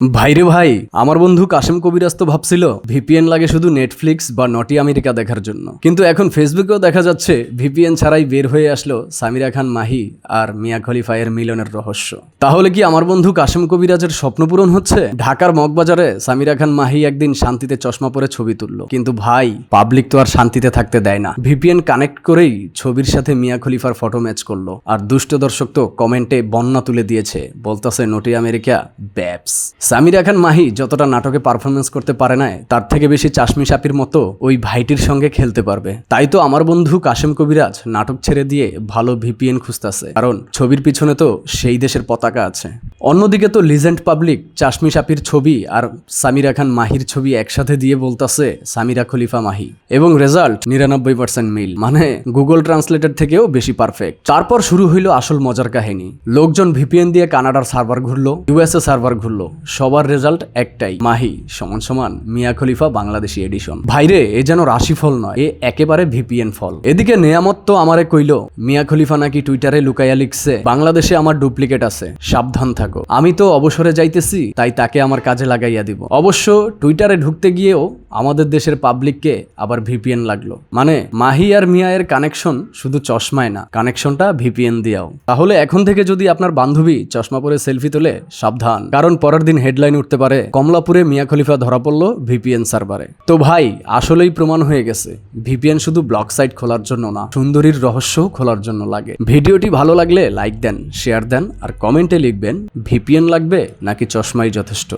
ভাইরে ভাই, আমার বন্ধু কাশেম কবিরাজ তো ভাবছিল ভিপিএন লাগে শুধু নেটফ্লিক্স বা নটি আমেরিকা দেখার জন্য, কিন্তু এখন ফেসবুকেও দেখা যাচ্ছে ভিপিএন ছাড়াই বের হয়ে আসলো সামিরা খান মাহি আর মিয়া খলিফা এর মিলনের রহস্য। তাহলে কি আমার বন্ধু কাশেম কবিরাজের স্বপ্ন পূরণ হচ্ছে? ঢাকার মগবাজারে সামিরা খান মাহি একদিন শান্তিতে চশমা পরে ছবি তুললো, কিন্তু ভাই পাবলিক তো আর শান্তিতে থাকতে দেয় না। ভিপিএন কানেক্ট করেই ছবির সাথে মিয়া খলিফার ফটো ম্যাচ করলো, আর দুষ্ট দর্শক তো কমেন্টে বন্যা তুলে দিয়েছে, বলতেছে নটি আমেরিকা ব্যাপস। সামিরা খান মাহি যতটা নাটকে পারফরমেন্স করতে পারে না, তার থেকে বেশি চাশমি সাপির মতো ওই ভাইটির সঙ্গে খেলতে পারবে। তাই তো আমার বন্ধু কাশেম কবিরাজ নাটক ছেড়ে দিয়ে ভালো ভিপিএন খুঁজতেছে, কারণ ছবির পিছনে তো সেই দেশের পতাকা আছে। অন্যদিকে তো লিজেন্ড পাবলিক চাশমি সাপির ছবি আর সামিরা খান মাহির ছবি একসাথে দিয়ে বলতাছে সামিরা খলিফা মাহি, এবং রেজাল্ট 99% মিল, মানে গুগল ট্রান্সলেটের থেকেও বেশি পারফেক্ট। তারপর শুরু হইলো আসল মজার কাহিনী। লোকজন ভিপিএন দিয়ে কানাডার সার্ভার ঘুরলো, ইউএসএ সার্ভার ঘুরলো, সবার রেজাল্ট একটাই, মাহি সমান সমান মিয়া খলিফা বাংলাদেশি এডিশন। ভাইরে, এ যেন রাশিফল নয়, এ একেবারে ভিপিএন ফল। এদিকে নেয়ামত তো আমারে কইলো মিয়া খলিফা নাকি টুইটারে লুকাইয়া লিখছে বাংলাদেশে আমার ডুপ্লিকেট আছে, সাবধান থাকো। আমি তো অবসরে যাইতেছি, তাই তাকে আমার কাজে লাগাইয়া দিব। অবশ্য টুইটারে ঢুকতে গিয়েও আমাদের দেশের পাবলিককে আবার ভিপিএন লাগলো। মানে মাহি আর মিয়া এর কানেকশন শুধু চশমায় না, কানেকশনটা ভিপিএন দিয়াও। তাহলে এখন থেকে যদি আপনার বান্ধবী চশমা পরে সেলফি তোলে, সাবধান, কারণ পরের দিন হেডলাইন উঠতে পারে কমলাপুরে মিয়া খলিফা ধরা পড়লো ভিপিএন সার্ভারে। তো ভাই, আসলেই প্রমাণ হয়ে গেছে ভিপিএন শুধু ব্লগ সাইট খোলার জন্য না, সুন্দরীর রহস্য খোলার জন্য লাগে। ভিডিওটি ভালো লাগলে লাইক দেন, শেয়ার দেন, আর কমেন্টে লিখবেন ভিপিএন লাগবে নাকি চশমাই যথেষ্ট।